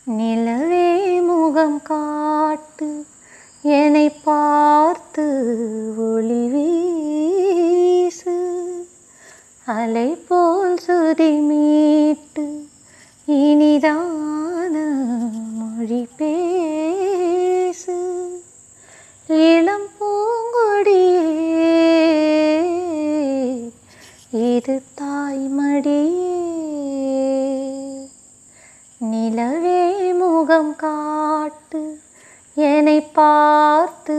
நிலவே முகம் காட்டு என்னை பார்த்து ஒளி வீசு அலை போல் சுதி மீட்டு இனிதான மொழி பேசு இளம் பூங்கொடியே இது தாய்மடியே நிலவே முகம் காட்டு என்னை பார்த்து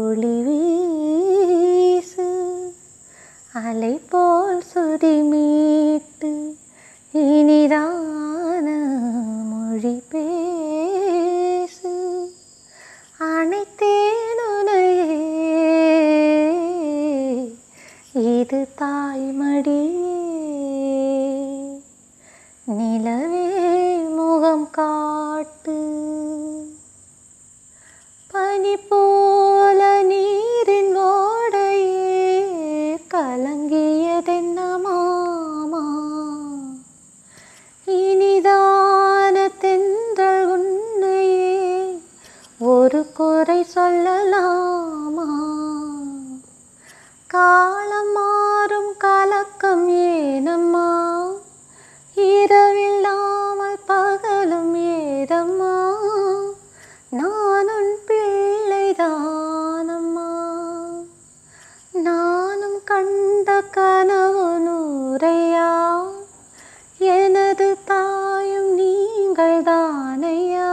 ஒளி வீசு அலை போல் சுதி மீட்டு இனிதான மொழி பேசு அனைத்தேன் உன்னையே இது தாய்மடியே நிலவே முகம் காட்டு பனி போல நீரின் ஓடையே கலங்கியதென்ன மாமா இனிதான தென்றல் உன்னையே ஒரு குறை சொல்லலாமா காலம் மாறும் கலக்கம் ஏனம்மா இரவில்லாமல் பகலும் ஏதம்மா நான் உன் பிள்ளைதானம்மா நானும் கண்ட கனவு நூறையா எனது தாயும் நீங்கள் தானையா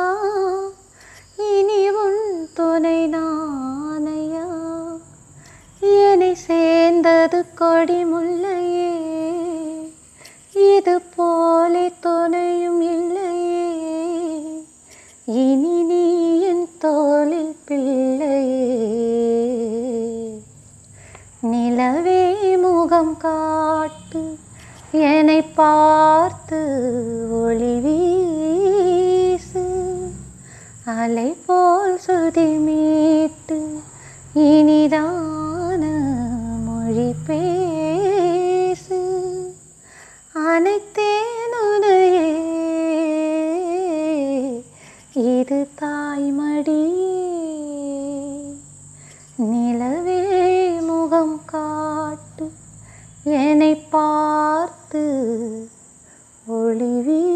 இனி உன் துணை நானையா என்னை சேர்ந்தது கொடி முல்லையே இது போலே துணையும் இல்லையே இனி நீ என் தோளில் பிள்ளையே நிலவே முகம் காட்டு என்னை பார்த்து ஒளி வீசு அலை போல் சுதி மீட்டு இனிதான மொழி பேசு அனைத்தேன் உன்னையே இது தாய்மடியே நிலவே முகம் காட்டு என்னை பார்த்து ஒளி வீசு